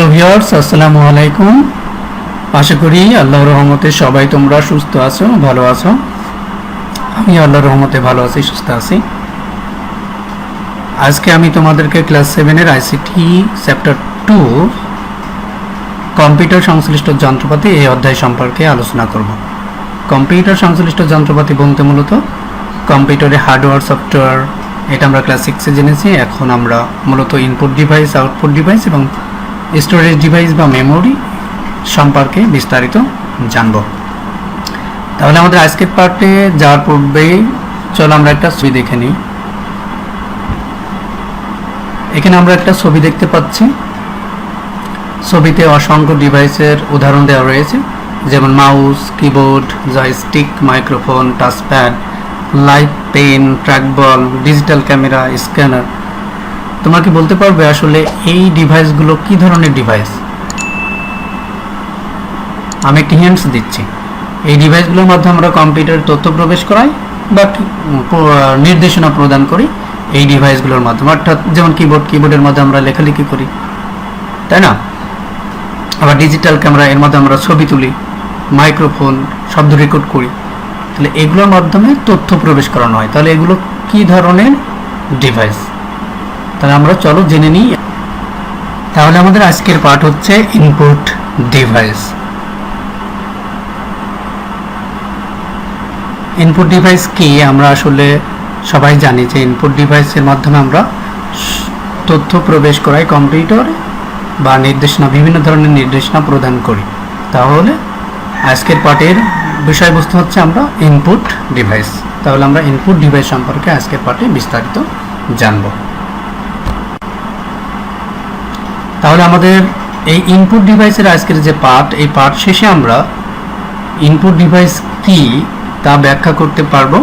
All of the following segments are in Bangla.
হ্যালো ভিউয়ার্স, আসসালামু আলাইকুম। আশা করি আল্লাহর রহমতে সবাই তোমরা সুস্থ আছো, ভালো আছো। আমি আল্লাহর রহমতে ভালো আছি, সুস্থ আছি। আজকে আমি তোমাদেরকে ক্লাস 7-এর আইসিটি চ্যাপ্টার 2 কম্পিউটার সংশ্লিষ্ট যন্ত্রপাতি এই অধ্যায় সম্পর্কে আলোচনা করব। কম্পিউটার সংশ্লিষ্ট যন্ত্রপাতি বলতে মূলত কম্পিউটারে হার্ডওয়্যার, সফটওয়্যার, এটা আমরা ক্লাস 6-এ জেনেছি। এখন আমরা মূলত ইনপুট ডিভাইস, আউটপুট ডিভাইস এবং স্টোরেজ ডিভাইস বা মেমোরি সম্পর্কে বিস্তারিত জানব। তাহলে আমাদের আজকের পার্টে যাওয়ার পূর্বেই চলো আমরা একটা ছবি দেখে নিই। এখানে আমরা একটা ছবি দেখতে পাচ্ছি। ছবিতে অসংখ্য ডিভাইসের উদাহরণ দেওয়া রয়েছে, যেমন mouse, keyboard, joystick, microphone, touchpad, light pen, trackball, digital camera, scanner. তোমরা কি বলতে পারবে আসলে এই ডিভাইসগুলো কি ধরনের ডিভাইস? আমি একটি হিন্টস দিচ্ছি। এই ডিভাইসগুলোর মাধ্যমে আমরা কম্পিউটারে তথ্য প্রবেশ করাই বা নির্দেশনা প্রদান করি এই ডিভাইসগুলোর মাধ্যমে। অর্থাৎ যেমন কিবোর্ডের মাধ্যমে আমরা লেখালেখি করি, তাই না? আবার ডিজিটাল ক্যামেরা, এর মাধ্যমে আমরা ছবি তুলি, মাইক্রোফোন, শব্দ রেকর্ড করি। তাহলে এগুলোর মাধ্যমে তথ্য প্রবেশ করানো হয়। তাহলে এগুলো কি ধরনের ডিভাইস? তাহলে আমরা চলো জেনে নিই। তাহলে আমাদের আজকের পার্ট হচ্ছে ইনপুট ডিভাইস। ইনপুট ডিভাইস কি আমরা আসলে সবাই জানি যে ইনপুট ডিভাইসের মাধ্যমে আমরা তথ্য প্রবেশ করাই কম্পিউটার বা নির্দেশনা, বিভিন্ন ধরনের নির্দেশনা প্রদান করি। তাহলে আজকের পার্টের বিষয়বস্তু হচ্ছে আমরা ইনপুট ডিভাইস। তাহলে আমরা ইনপুট ডিভাইস সম্পর্কে আজকের পার্টে বিস্তারিত জানব। তাহলে আমাদের এই ইনপুট ডিভাইসের আজকের যে পার্ট, এই পার্ট শেষে আমরা ইনপুট ডিভাইস কি তা ব্যাখ্যা করতে পারবো।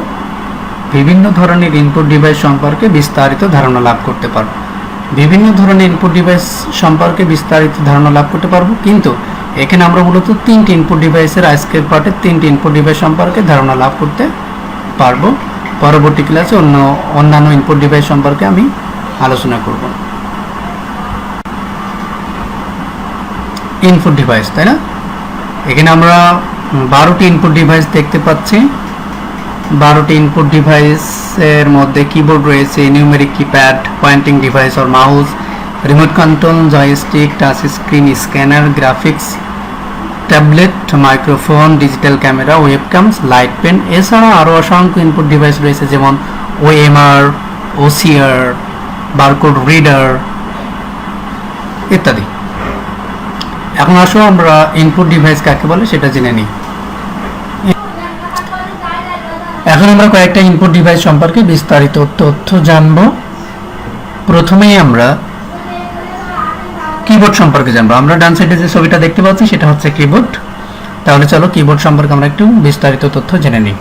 বিভিন্ন ধরনের ইনপুট ডিভাইস সম্পর্কে বিস্তারিত ধারণা লাভ করতে পারবো। বিভিন্ন ধরনের ইনপুট ডিভাইস সম্পর্কে বিস্তারিত ধারণা লাভ করতে পারবো, কিন্তু এখানে আমরা মূলত 3টি ইনপুট ডিভাইসের আজকের পার্টে 3টি ইনপুট ডিভাইস সম্পর্কে ধারণা লাভ করতে পারবো। পরবর্তী ক্লাসে অন্যান্য ইনপুট ডিভাইস সম্পর্কে আমি আলোচনা করব। ইনপুট ডিভাইস, তাই না? এখানে আমরা 12টি ইনপুট ডিভাইস দেখতে পাচ্ছি। 12টি ইনপুট ডিভাইসের মধ্যে কিবোর্ড রয়েছে, numeric keypad, pointing device or mouse, remote control, joystick, touch screen, scanner, graphics, tablet, microphone, digital camera, webcams, light pen. এছাড়া আরও অসংখ্য ইনপুট ডিভাইস রয়েছে, যেমন ওএমআর, ওসিআর, বারকোড রিডার ইত্যাদি। এখন আসো আমরা ইনপুট ডিভাইস কাকে বলে সেটা জেনে নিই। এখন আমরা কয়েকটা ইনপুট ডিভাইস সম্পর্কে বিস্তারিত তথ্য জানব। প্রথমেই আমরা কিবোর্ড সম্পর্কে জানবো। আমরা ডান সাইডে যে ছবিটা দেখতে পাচ্ছি সেটা হচ্ছে কিবোর্ড। তাহলে চলো কিবোর্ড সম্পর্কে আমরা একটু বিস্তারিত তথ্য জেনে নিই।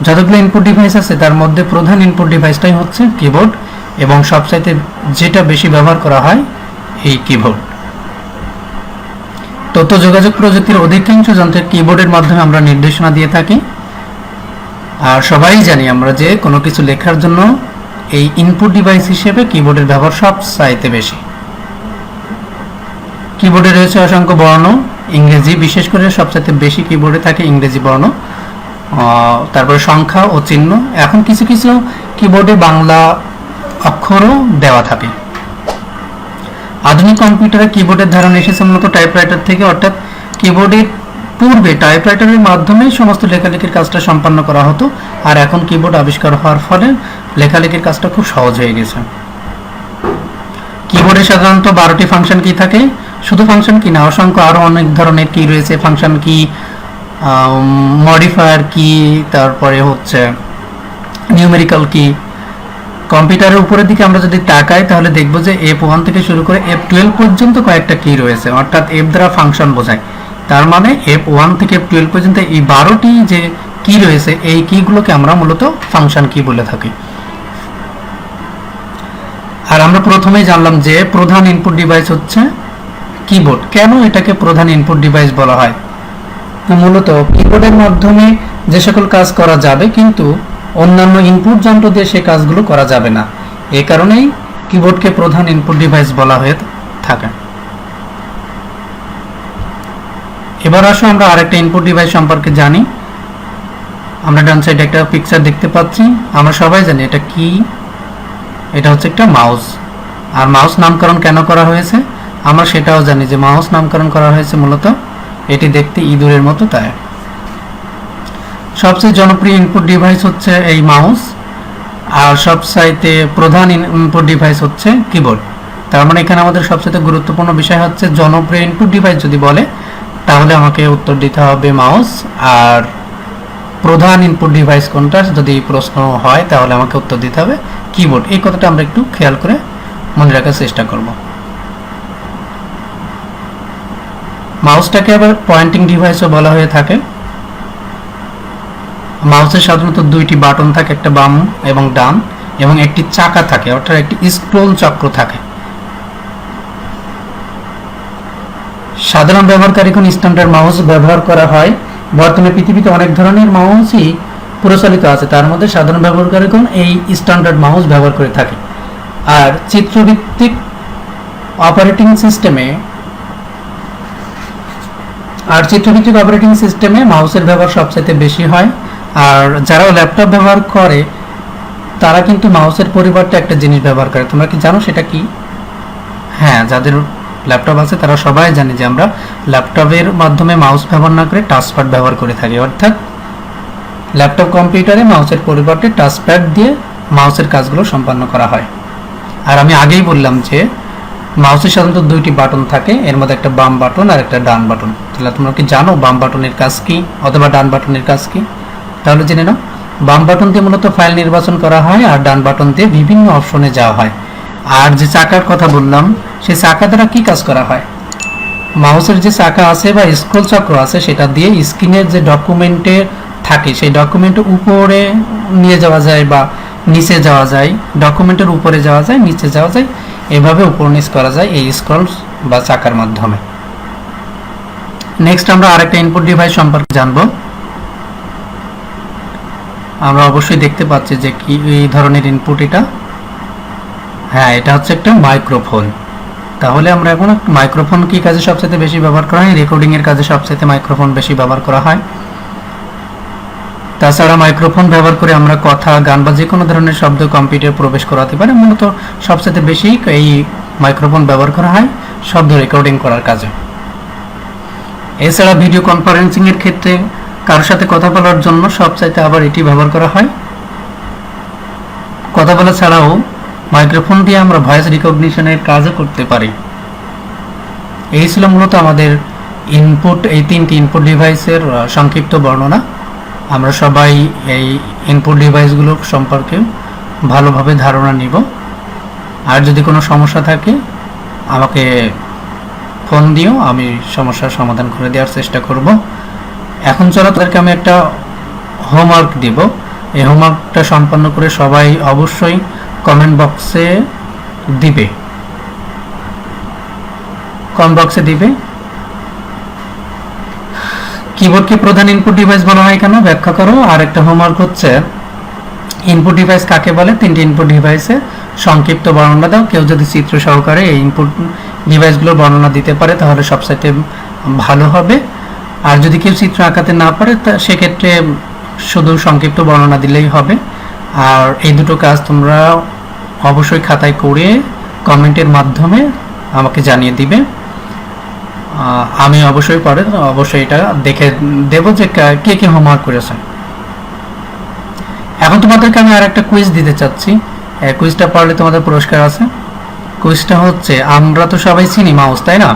যতগুলো ইনপুট ডিভাইস আছে তার মধ্যে প্রধান ইনপুট ডিভাইসটাই হচ্ছে কিবোর্ড, এবং সবচাইতে যেটা বেশি ব্যবহার করা হয় এই কিবোর্ড। তথ্য যোগাযোগ প্রযুক্তির অধিকাংশ যন্ত্রের কিবোর্ডের মাধ্যমে আমরা নির্দেশনা দিয়ে থাকি। আর সবাই জানি আমরা যে কোনো কিছু লেখার জন্য এই ইনপুট ডিভাইস হিসেবে কিবোর্ডের ব্যবহার সবচাইতে বেশি। কিবোর্ডে রয়েছে অসংখ্য বর্ণ, ইংরেজি, বিশেষ করে সবচাইতে বেশি কিবোর্ডে থাকে ইংরেজি বর্ণ, তারপরে সংখ্যা ও চিহ্ন। এখন কিছু কিছু কিবোর্ডে বাংলা অক্ষরও দেওয়া থাকে। আধুনিক কম্পিউটারে কিবোর্ডের ধারণা এসেছে মূলত টাইপরাইটার থেকে, অর্থাৎ কিবোর্ডের পূর্বে টাইপরাইটারের মাধ্যমে সমস্ত লেখালেখির কাজটা সম্পন্ন করা হতো, আর এখন কিবোর্ড আবিষ্কার হওয়ার ফলে লেখালেখির কাজটা খুব সহজ হয়ে গেছে। কিবোর্ডে সাধারণত 12টি ফাংশন কি থাকে। শুধু ফাংশন কি না, অসংখ্য আরও অনেক ধরনের কি রয়েছে। ফাংশন কি, মডিফায়ার কি, তারপরে হচ্ছে নিউমেরিক্যাল কি। কম্পিউটারের উপরের দিকে আমরা যদি তাকাই তাহলে দেখব যে F1 থেকে শুরু করে F12 পর্যন্ত কয়েকটা কি রয়েছে, অর্থাৎ F দ্বারা ফাংশন বোঝায়। তার মানে F1 থেকে F12 পর্যন্ত এই 12টি যে কি রয়েছে, এই কিগুলোকে আমরা মূলত ফাংশন কি বলে থাকি। আর আমরা প্রথমেই জানলাম যে প্রধান ইনপুট ডিভাইস হচ্ছে কিবোর্ড। কেন এটাকে প্রধান ইনপুট ডিভাইস বলা হয়? মূলত কিবোর্ডের মাধ্যমে যে সকল কাজ করা যাবে, কিন্তু অন্যান্য ইনপুট যন্ত্র দিয়ে সেই কাজগুলো করা যাবে না। এই কারণেই কিবোর্ডকে প্রধান ইনপুট ডিভাইস বলা হয়ে থাকে। এবার আসো আমরা আরেকটা ইনপুট ডিভাইস সম্পর্কে জানি। আমরা ডান সাইডে একটা পিকচার দেখতে পাচ্ছি, আমরা সবাই জানি এটা কি, এটা হচ্ছে একটা মাউস। আর মাউস নামকরণ কেন করা হয়েছে আমরা সেটাও জানি, যে মাউস নামকরণ করা হয়েছে মূলত এটি দেখতে ইঁদুরের মতো, তাই সবচেয়ে জনপ্রিয় ইনপুট ডিভাইস হচ্ছে এই মাউস, আর সবচাইতে প্রধান ইনপুট ডিভাইস হচ্ছে কিবোর্ড। তার মানে এখানে আমাদের সবচেয়ে গুরুত্বপূর্ণ বিষয় হচ্ছে জনপ্রিয় ইনপুট ডিভাইস যদি বলে তাহলে আমাকে উত্তর দিতে হবে মাউস, আর প্রধান ইনপুট ডিভাইস কোনটা যদি প্রশ্ন হয় তাহলে আমাকে উত্তর দিতে হবে কিবোর্ড। এই কথাটা আমরা একটু খেয়াল করে মনে রাখার চেষ্টা করব। মাউসটাকে আবার পয়েন্টিং ডিভাইসও বলা হয়ে থাকে। মাউসের সাধারণত দুইটি বাটন থাকে, একটা বাম এবং ডান, এবং একটি চাকা থাকে, অর্থাৎ একটি স্ক্রোল চক্র থাকে। সাধারণ ব্যবহারকারীগণ স্ট্যান্ডার্ড মাউস ব্যবহার করা হয়। বর্তমানে পৃথিবীতে অনেক ধরনের মাউসই প্রচলিত আছে, তার মধ্যে সাধারণ ব্যবহারকারীগণ এই স্ট্যান্ডার্ড মাউস ব্যবহার করে থাকে। আর চিত্রভিত্তিক অপারেটিং সিস্টেমে মাউসের ব্যবহার সবচেয়ে বেশি হয়। আর যারা ল্যাপটপ ব্যবহার করে তারা কিন্তু মাউসের পরিবর্তে একটা জিনিস ব্যবহার করে, তোমরা কি জানো সেটা কি? হ্যাঁ, যাদের ল্যাপটপ আছে তারা সবাই জানে যে আমরা ল্যাপটপের মাধ্যমে মাউস ব্যবহার না করে টাচপ্যাড ব্যবহার করে থাকি, অর্থাৎ ল্যাপটপ কম্পিউটারে মাউসের পরিবর্তে টাচপ্যাড দিয়ে মাউসের কাজগুলো সম্পন্ন করা হয়। আর আমি আগেই বললাম যে মাউসের সাধারণত দুইটি বাটন থাকে, এর মধ্যে একটা বাম বাটন আর একটা ডান বাটন। তাহলে তোমরা কি জানো বাম বাটনের কাজ কি অথবা ডান বাটনের কাজ কি? তাহলে জেনে নাও। বাম বাটন দিয়ে মূলত ফাইল নির্বাচন করা হয়, আর ডান বাটন দিয়ে বিভিন্ন অপশনে যাওয়া হয়। আর যে চাকার কথা বললাম সেই চাকা দ্বারা কি কাজ করা হয়? মাউসের যে চাকা আছে বা স্ক্রল চক্র আছে সেটা দিয়ে স্ক্রিনের যে ডকুমেন্টে থাকে সেই ডকুমেন্টের উপরে নিয়ে যাওয়া যায় বা নিচে যাওয়া যায়, ডকুমেন্টের উপরে যাওয়া যায়, নিচে যাওয়া যায়, এভাবে উপর নিচ করা যায় এই স্ক্রল বা চাকার মাধ্যমে। নেক্সট আমরা আরেকটা ইনপুট ডিভাইস সম্পর্কে জানবো। আমরা অবশ্যই দেখতে পাচ্ছি যে কি এই ধরনের ইনপুট, এটা হ্যাঁ এটা হচ্ছে একটা মাইক্রোফোন। তাহলে আমরা এখন মাইক্রোফোন কি কাজে সবচেয়ে বেশি ব্যবহার করা হয়? রেকর্ডিং এর কাজে সবচেয়ে মাইক্রোফোন বেশি ব্যবহার করা হয়। তাছাড়া মাইক্রোফোন ব্যবহার করে আমরা কথা, গান বা যে কোনো ধরনের শব্দ কম্পিউটারে প্রবেশ করাতে পারি। মূলত সবচেয়ে বেশি এই মাইক্রোফোন ব্যবহার করা হয় শব্দ রেকর্ডিং করার কাজে। এছাড়া ভিডিও কনফারেন্সিং এর ক্ষেত্রে কারোর সাথে কথা বলার জন্য সবচাইতে আবার এটি ব্যবহার করা হয়। কথা বলা ছাড়াও মাইক্রোফোন দিয়ে আমরা ভয়েস রিকগনিশনের কাজও করতে পারি। এই ছিল মূলত আমাদের এই তিনটি ইনপুট ডিভাইসের সংক্ষিপ্ত বর্ণনা। আমরা সবাই এই ইনপুট ডিভাইসগুলো সম্পর্কে ভালোভাবে ধারণা নিব। আর যদি কোনো সমস্যা থাকে আমাকে ফোন দিও, আমি সমস্যার সমাধান করে দেওয়ার চেষ্টা করব। এখন চলো তাদেরকে আমি একটা হোমওয়ার্ক দিব। এই হোমওয়ার্কটা সম্পন্ন করে সবাই অবশ্যই কমেন্ট বক্সে দিবে। কিবোর্ডকে প্রধান ইনপুট ডিভাইস বলা হয় কেন ব্যাখ্যা করো। আর একটা হোমওয়ার্ক হচ্ছে ইনপুট ডিভাইস কাকে বলে, তিনটি ইনপুট ডিভাইসের সংক্ষিপ্ত বর্ণনা দাও। কেউ যদি চিত্র সহকারে এই ইনপুট ডিভাইসগুলোর বর্ণনা দিতে পারে তাহলে সবচাইতে ভালো হবে। আর যদি কেউ চিত্র আঁকাতে না পারে সেক্ষেত্রে শুধু সংক্ষিপ্ত বর্ণনা দিলেই হবে। আর এই দুটো কাজ তোমরা অবশ্যই খাতায় করে কমেন্টের মাধ্যমে আমাকে জানিয়ে দিবে। আমি অবশ্যই এটা দেখে দেব যে কে কে হোমওয়ার্ক করেছে। এখন তোমাদেরকে আমি আর একটা কুইজ দিতে চাচ্ছি। কুইজটা পারলে তোমাদের পুরস্কার আছে। কুইজটা হচ্ছে, আমরা তো সবাই চিনি মাউস, তাই না?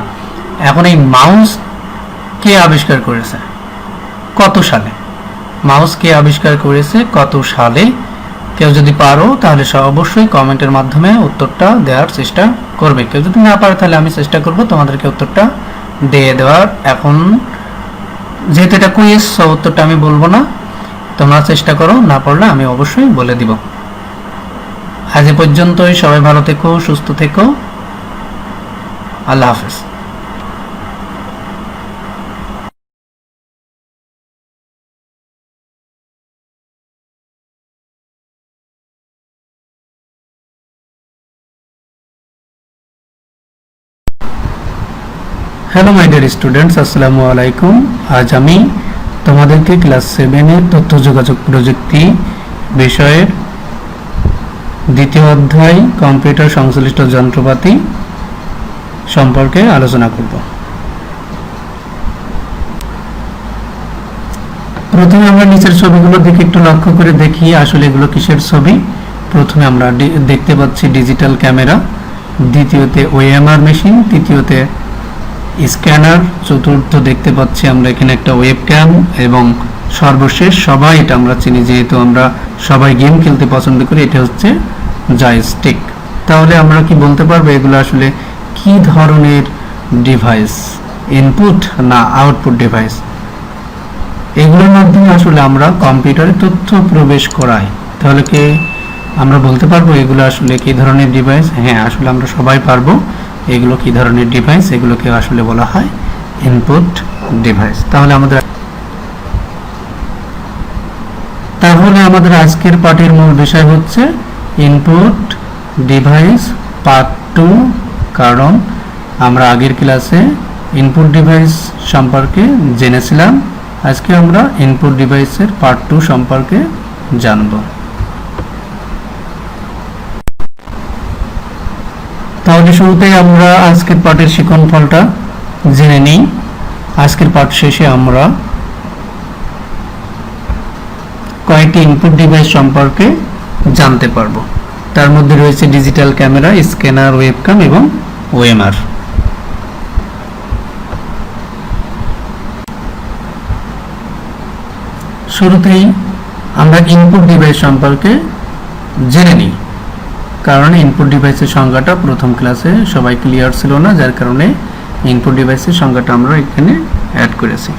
এখন এই মাউস কে আবিষ্কার করেছে, কত সালে? মাউস কে আবিষ্কার করেছে, কত সালে? কেউ যদি পারো তাহলে অবশ্যই কমেন্টের মাধ্যমে উত্তরটা দেওয়ার চেষ্টা করবে। কেউ যদি না পারে তাহলে আমি চেষ্টা করব তোমাদেরকে উত্তরটা দিয়ে দেওয়ার। এখন যেহেতু এটা কুইজ, উত্তরটা আমি বলবো না, তোমরা চেষ্টা করো, না পারলে আমি অবশ্যই বলে দিব। আজ এ পর্যন্তই। সবাই ভালো থেকো, সুস্থ থেকো। আল্লাহ হাফেজ। হ্যালো মাই ডিয়ার স্টুডেন্টস, আসসালামু আলাইকুম। আজ আমি তোমাদেরকে ক্লাস 7-এর তথ্য যোগাযোগ প্রযুক্তি বিষয়ের দ্বিতীয় অধ্যায় কম্পিউটার সংশ্লিষ্ট যন্ত্রপাতি সম্পর্কে আলোচনা করব। প্রথমে আমরা নিচের ছবিগুলোর দিকে একটু লক্ষ্য করে দেখি আসলে এগুলো কিসের ছবি। প্রথমে আমরা দেখতে পাচ্ছি ডিজিটাল ক্যামেরা, দ্বিতীয়তে ওএমআর মেশিন, তৃতীয়তে স্ক্যানার, চতুর্থ দেখতে পাচ্ছি আমরা এখানে একটা ওয়েবক্যাম, এবং সর্বশেষ সবাই এটা আমরা চিনি যেহেতু আমরা সবাই গেম খেলতে পছন্দ করি, এটা হচ্ছে জয়স্টিক। তাহলে আমরা কি বলতে পারবো এগুলো আসলে কি ধরনের ডিভাইস, ইনপুট না আউটপুট ডিভাইস? এগুলোর মাধ্যমে আসলে আমরা কম্পিউটারে তথ্য প্রবেশ করাই। তাহলে কি আমরা বলতে পারবো এগুলো আসলে কি ধরনের ডিভাইস? হ্যাঁ, আসলে আমরা সবাই পারবো এগুলো কি ধরনের ডিভাইস। এগুলোকে আসলে বলা হয় ইনপুট ডিভাইস। তাহলে আমাদের আজকের পাঠের মূল বিষয় হচ্ছে ইনপুট ডিভাইস পার্ট 2। কারণ আমরা আগের ক্লাসে ইনপুট ডিভাইস সম্পর্কে জেনেছিলাম, আজকে আমরা ইনপুট ডিভাইসের পার্ট 2 সম্পর্কে জানব। তাহলে শুরুতেই আমরা আজকের পাঠের শিক্ষণফলটা জেনে নিই। আজকের পাঠ শেষে আমরা কয়েকটি ইনপুট ডিভাইস সম্পর্কে জানতে পারবো। তার মধ্যে রয়েছে ডিজিটাল ক্যামেরা, স্ক্যানার, ওয়েবক্যাম এবং ওএমআর। শুরুতেই আমরা ইনপুট ডিভাইস সম্পর্কে জেনে নিই, কারণ ইনপুট ডিভাইসের সংজ্ঞাটা প্রথম ক্লাসে সবাই ক্লিয়ার ছিল না, যার কারণে ইনপুট ডিভাইসের সংজ্ঞাটা আমরা এখানে অ্যাড করেছি।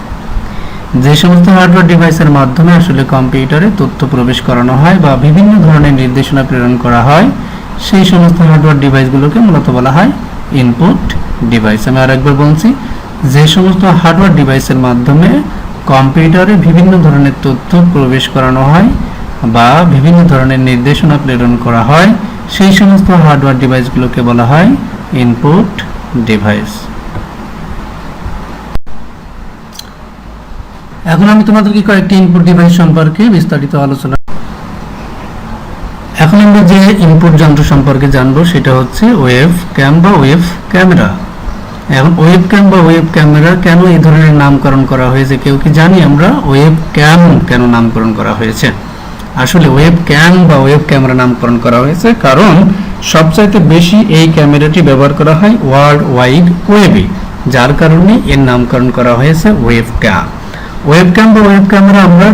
যে সমস্ত হার্ডওয়্যার ডিভাইসের মাধ্যমে আসলে কম্পিউটারে তথ্য প্রবেশ করানো হয় বা বিভিন্ন ধরনের নির্দেশনা প্রেরণ করা হয়, সেই সমস্ত হার্ডওয়্যার ডিভাইসগুলোকে মূলত বলা হয় ইনপুট ডিভাইস। আমি আরেকবার বলছি, যে সমস্ত হার্ডওয়্যার ডিভাইসের মাধ্যমে কম্পিউটারে বিভিন্ন ধরনের তথ্য প্রবেশ করানো হয় বা বিভিন্ন ধরনের নির্দেশনা প্রেরণ করা হয়, সেই সমস্ত হার্ডওয়্যার ডিভাইসগুলোকে বলা হয় ইনপুট ডিভাইস। এখন আমি তোমাদেরকে কয়েকটি ইনপুট ডিভাইস সম্পর্কে বিস্তারিত আলোচনা। এখন আমরা যে ইনপুট যন্ত্র সম্পর্কে জানবো সেটা হচ্ছে ওয়েবক্যাম বা ওয়েব ক্যামেরা। এখন ওয়েবক্যাম বা ওয়েব ক্যামেরা কেন এই ধরনের নামকরণ করা হয়েছে? কেউ কি জানি আমরা ওয়েবক্যাম কেন নামকরণ করা হয়েছে? আসলে ওয়েবক্যাম বা ওয়েব ক্যামেরা নামকরণ করা হয়েছে কারণ সবচাইতে বেশি এই ক্যামেরাটি ব্যবহার করা হয় ওয়ার্ল্ড ওয়াইড ওয়েবে, যার কারণে এর নামকরণ করা হয়েছে ওয়েবক্যাম। ওয়েবক্যাম বা ওয়েব ক্যামেরা আমরা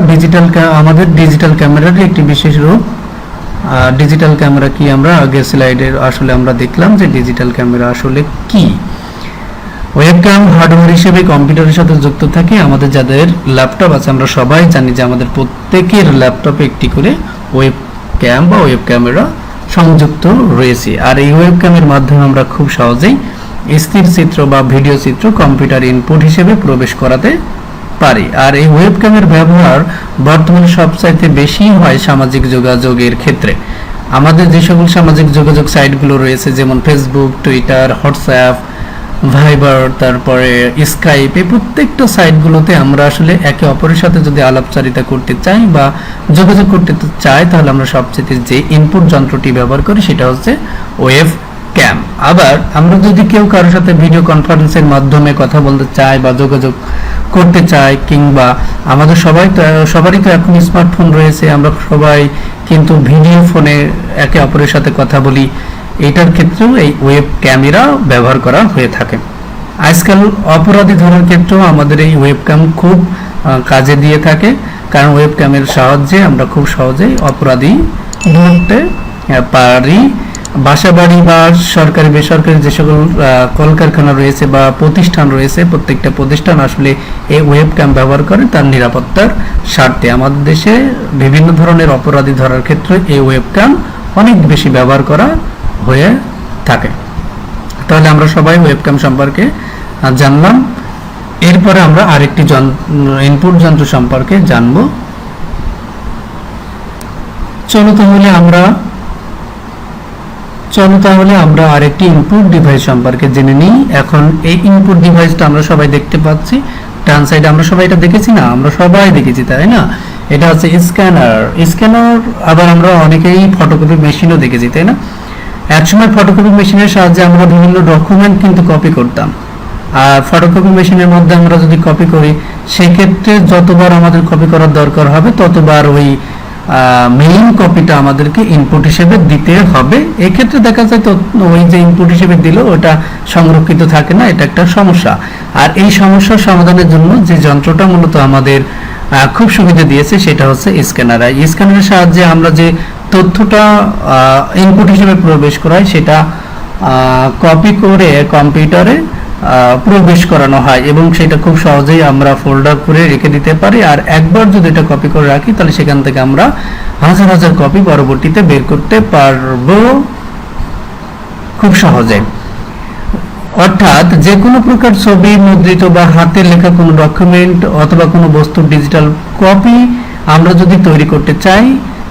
আমাদের ডিজিটাল ক্যামেরার একটি বিশেষ রূপ। ডিজিটাল ক্যামেরা কি আমরা আগের স্লাইডে আসলে আমরা দেখলাম যে ডিজিটাল ক্যামেরা আসলে কি। ওয়েবক্যাম হার্ডওয়্যার হিসেবে কম্পিউটারের সাথে যুক্ত থাকে। আমাদের যাদের ল্যাপটপ আছে আমরা সবাই জানি যে আমাদের প্রত্যেকের ল্যাপটপে একটি করে ওয়েবক্যাম বা ওয়েব ক্যামেরা সংযুক্ত রয়েছে। আর এই ওয়েবক্যামের মাধ্যমে আমরা খুব সহজেই স্থির চিত্র বা ভিডিও চিত্র কম্পিউটার ইনপুট হিসেবে প্রবেশ করাতে পারি। আর এই ওয়েবক্যামের ব্যবহার বর্তমানে সবচাইতে বেশি হয় সামাজিক যোগাযোগের ক্ষেত্রে। আমাদের যে সকল সামাজিক যোগাযোগ সাইটগুলো রয়েছে যেমন ফেসবুক, টুইটার, হোয়াটসঅ্যাপ, ভাইবার, তারপরে স্কাইপ, এই প্রত্যেকটা সাইটগুলোতে আমরা আসলে একে অপরের সাথে যদি আলাপচারিতা করতে চাই বা যোগাযোগ করতে চাই, তাহলে আমরা সবচেয়ে যে ইনপুট যন্ত্রটি ব্যবহার করি সেটা হচ্ছে ওয়েবক্যাম। আবার আমরা যদি কেউ কারোর সাথে ভিডিও কনফারেন্সের মাধ্যমে কথা বলতে চাই বা যোগাযোগ করতে চাই, কিংবা আমাদের সবারই তো এখন স্মার্টফোন রয়েছে, আমরা সবাই কিন্তু ভিডিও ফোনে একে অপরের সাথে কথা বলি, এটার ক্ষেত্রেও এই ওয়েব ক্যামেরা ব্যবহার করা হয়ে থাকে। আজকাল অপরাধী ধরার ক্ষেত্রেও আমাদের এই ওয়েবক্যাম খুব কাজে দিয়ে থাকে, কারণ ওয়েবক্যামের সাহায্যে আমরা খুব সহজেই অপরাধী ধরতে পারি। বাসা বাড়ি বা সরকারি বেসরকারি যে সকল কলকারখানা রয়েছে বা প্রতিষ্ঠান রয়েছে, প্রত্যেকটা প্রতিষ্ঠান আসলে এই ওয়েবক্যাম ব্যবহার করে তার নিরাপত্তার স্বার্থে। আমাদের দেশে বিভিন্ন ধরনের অপরাধী ধরার ক্ষেত্রে এই ওয়েবক্যাম অনেক বেশি ব্যবহার করা হয়ে থাকে। তাহলে আমরা সবাই ওয়েবক্যাম সম্পর্কে জানলাম। এরপরে আমরা আরেকটি ইনপুট যন্ত্র সম্পর্কে জানব। চলো তাহলে আমরা চলো তাহলে আমরা আরেকটি ইনপুট ডিভাইস সম্পর্কে জেনে নিই। এখন এই ইনপুট ডিভাইসটা আমরা সবাই দেখতে পাচ্ছি, ডান সাইডে আমরা সবাই এটা দেখেছি না, আমরা সবাই দেখেছি তাই না? এটা হচ্ছে স্ক্যানার। স্ক্যানার আবার আমরা অনেকেই ফটোকপি মেশিনও দেখেছি তাই না? একসময় ফটোকপি মেশিনের সাহায্যে আমরা বিভিন্ন ডকুমেন্ট কিন্তু কপি করতাম, আর ফটোকপি মেশিনের মধ্যে আমরা যদি কপি করি সেক্ষেত্রে যতবার আমাদের কপি করার দরকার হবে ততবার ওই মেইন কপিটা আমাদেরকে ইনপুট হিসেবে দিতে হবে। এক্ষেত্রে দেখা যায় তো ওই যে ইনপুট হিসেবে দিল ওটা সংরক্ষিত থাকে না, এটা একটা সমস্যা। আর এই সমস্যার সমাধানের জন্য যে যন্ত্রটা মূলত আমাদের খুব সুবিধা দিয়েছে সেটা হচ্ছে স্ক্যানার। এই স্ক্যানারের সাহায্যে আমরা যে তথ্যটা ইনপুট হিসেবে প্রবেশ করাই সেটা কপি করে কম্পিউটারে প্রবেশ করানো হয় এবং সেটা খুব সহজেই আমরা ফোল্ডার করে রেখে দিতে পারি। আর একবার যদি এটা কপি করে রাখি তাহলে সেখান থেকে আমরা হাজার হাজার কপি পরবর্তীতে বের করতে পারবো খুব সহজে। অর্থাৎ যে কোনো প্রকার ছবি, মুদ্রিত বা হাতে লেখা কোনো ডকুমেন্ট অথবা কোনো বস্তুর ডিজিটাল কপি আমরা যদি তৈরি করতে চাই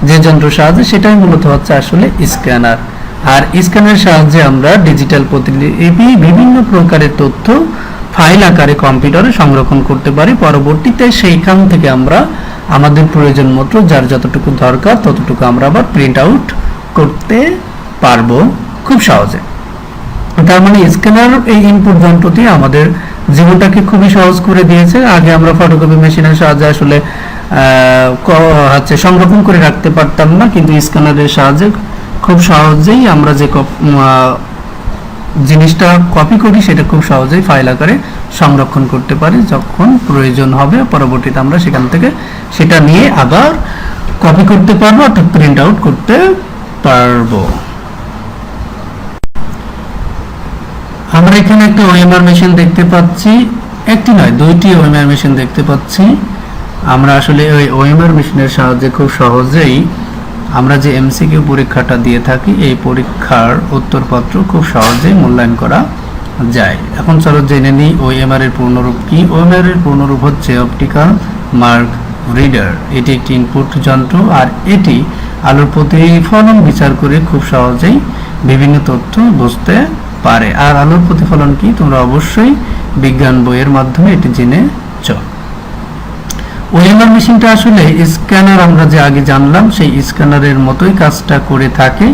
যে যন্ত্র সাহায্যে, সেটাই মূলত হচ্ছে আসলে স্ক্যানার। আর স্ক্যানের সাহায্যে আমরা ডিজিটাল প্রতিলিপি বিভিন্ন প্রকারের তথ্য ফাইল আকারে কম্পিউটারে সংরক্ষণ করতে পারি। পরবর্তীতে সেইখান থেকে আমরা আমাদের প্রয়োজন মতো যার যতটুকু দরকার ততটুকু আমরা আবার প্রিন্ট আউট করতে পারবো খুব সহজে। তার মানে স্ক্যানার এই ইনপুট যন্ত্রটি আমাদের জীবনটাকে খুবই সহজ করে দিয়েছে। আগে আমরা ফটোকপি মেশিনের সাহায্যে আসলে সংরক্ষণ করে রাখতে পারতাম না, কিন্তু স্ক্যানারের সাহায্যে খুব সহজেই আমরা যে জিনিসটা কপি করি সেটা খুব সহজেই ফাইল আকারে সংরক্ষণ করতে পারি। যখন প্রয়োজন হবে পরবর্তীতে আমরা সেখান থেকে সেটা নিয়ে আবার কপি করতে পারবো, অর্থাৎ প্রিন্ট আউট করতে পারবো। আমরা এখানে একটা ওএমআর মেশিন দেখতে পাচ্ছি, একটি নয় দুইটি ওএমআর মেশিন দেখতে পাচ্ছি। আমরা আসলে ওই ওএমআর মেশিনের সাহায্যে খুব সহজেই আমরা যে এমসিকিউ পরীক্ষাটা দিয়ে থাকি এই পরীক্ষার উত্তরপত্র খুব সহজেই মূল্যায়ন করা যায়। এখন চলো জেনে নিই ওএমআর এর পূর্ণরূপ কি। ওএমআর এর পূর্ণরূপ হচ্ছে অপটিক্যাল মার্ক রিডার। এটি একটি ইনপুট যন্ত্র আর এটি আলোর প্রতিফলন বিচার করে খুব সহজেই বিভিন্ন তথ্য বুঝতে পারে। আর আলোর প্রতিফলন কি তোমরা অবশ্যই বিজ্ঞান বইয়ের মাধ্যমে এটি জেনেছ। ওএমআর মেশিনটা আসলে স্ক্যানার আমরা যে আগে জানলাম সেই স্ক্যানারের মতোই কাজটা করে থাকে।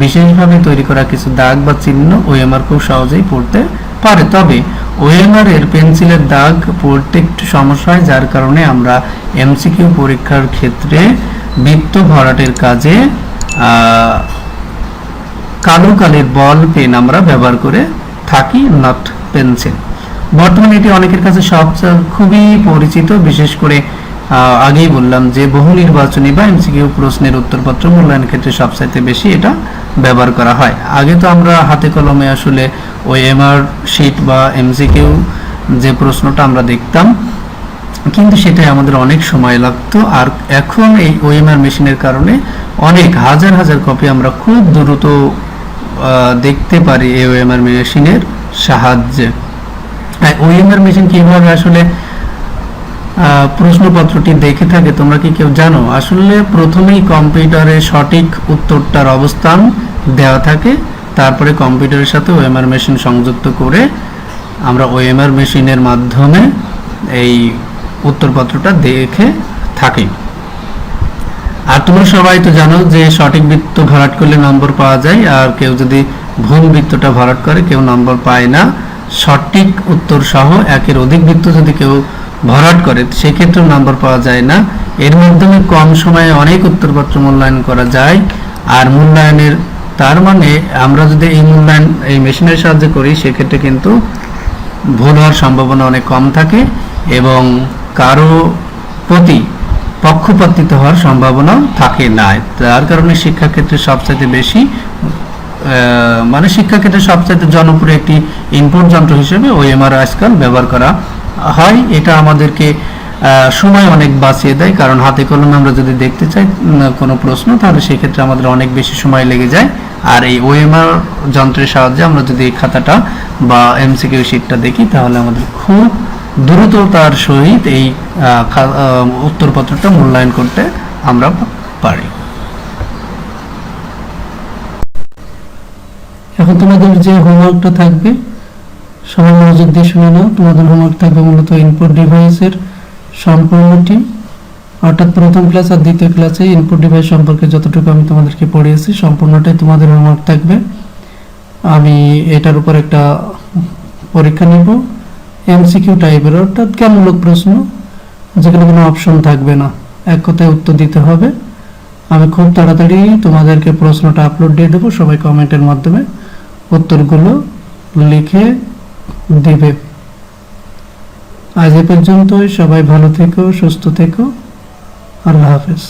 বিশেষভাবে তৈরি করা কিছু দাগ বা চিহ্ন ওএমআর খুব সহজেই পড়তে পারে। তবে ওএমআর এর পেন্সিলের দাগ পড়তে একটু সমস্যা হয়, যার কারণে আমরা এমসিকিউ পরীক্ষার ক্ষেত্রে বৃত্ত ভরাটের কাজে কালো কালির বল পেন আমরা ব্যবহার করে থাকি, নট পেন্সিল। বর্তমানে এটি অনেকের কাছে খুবই পরিচিত, বিশেষ করে আগেই বললাম যে বহু নির্বাচনী বা এমসিকিউ প্রশ্নের উত্তরপত্র মূল্যায়নের ক্ষেত্রে সবচাইতে বেশি এটা ব্যবহার করা হয়। আগে তো আমরা হাতে কলমে আসলে ওএমআর শিট বা এমসিকিউ যে প্রশ্নটা আমরা দেখতাম, কিন্তু সেটাই আমাদের অনেক সময় লাগতো। আর এখন এই ওএমআর মেশিনের কারণে অনেক হাজার হাজার কপি আমরা খুব দ্রুত দেখতে পারি এই ওএমআর মেশিনের সাহায্যে। ওএমআর মেশিন কিভাবে আসলে প্রশ্নপত্রটি দেখে থাকে তোমরা কি কেউ জানো? আসলে প্রথমেই কম্পিউটারে সঠিক উত্তরটার অবস্থান দেওয়া থাকে, তারপরে কম্পিউটারের সাথে ওএমআর মেশিন সংযুক্ত করে আমরা ওএমআর মেশিনের মাধ্যমে এই উত্তরপত্রটা দেখে থাকি। আর তোমরা সবাই তো জানো যে সঠিক বৃত্ত ভরাট করলে নম্বর পাওয়া যায়, আর কেউ যদি ভুল বৃত্তটা ভরাট করে কেউ নম্বর পায় না। সঠিক উত্তর সহ একের অধিক বৃত্ত যদি কেউ ভরাট করে সেক্ষেত্রে নাম্বার পাওয়া যায় না। এর মাধ্যমে কম সময়ে অনেক উত্তরপত্র মূল্যায়ন করা যায়। আর মূল্যায়নের তার মানে আমরা যদি এই মেশিনের সাহায্যে করি সেক্ষেত্রে কিন্তু ভুল হওয়ার সম্ভাবনা অনেক কম থাকে এবং কারো প্রতি পক্ষপাতিত্ব হওয়ার সম্ভাবনা থাকে না। তার কারণে শিক্ষাক্ষেত্রে সবচাইতে বেশি শিক্ষাক্ষেত্রে সবচাইতে জনপ্রিয় একটি ইনপুট যন্ত্র হিসেবে ওএমআর আজকাল ব্যবহার করা হয়। এটা আমাদেরকে সময় অনেক বাঁচিয়ে দেয়, কারণ হাতে কলমে আমরা যদি দেখতে চাই কোনো প্রশ্ন তাহলে সেক্ষেত্রে আমাদের অনেক বেশি সময় লেগে যায়। আর এই ওএমআর যন্ত্রের সাহায্যে আমরা যদি এই খাতাটা বা এমসিকিউ শিটটা দেখি তাহলে আমাদের খুব দ্রুততার সহিত এই উত্তরপত্রটা মূল্যায়ন করতে আমরা পারি। এখন তোমাদের যে হোমওয়ার্কটা থাকবে সবাই মনোযোগ দিয়ে শুনে নাও। তোমাদের হোমওয়ার্ক থাকবে মূলত ইনপুট ডিভাইসের সম্পূর্ণটি, অর্থাৎ প্রথম ক্লাস আর দ্বিতীয় ক্লাসে ইনপুট ডিভাইস সম্পর্কে যতটুকু আমি তোমাদেরকে পড়িয়েছি সম্পূর্ণটাই তোমাদের হোমওয়ার্ক থাকবে। আমি এটার উপর একটা পরীক্ষা নিব এমসিকিউ টাইপের, অর্থাৎ জ্ঞানমূলক প্রশ্ন যেখানে কোনো অপশন থাকবে না, এক কথায় উত্তর দিতে হবে। আমি খুব তাড়াতাড়ি তোমাদেরকে প্রশ্নটা আপলোড দিয়ে দেবো, সবাই কমেন্টের মাধ্যমে উত্তরগুলো লিখে দিবে। আজ এ পর্যন্তই, সবাই ভালো থেকো, সুস্থ থেকো, আল্লাহ হাফেজ।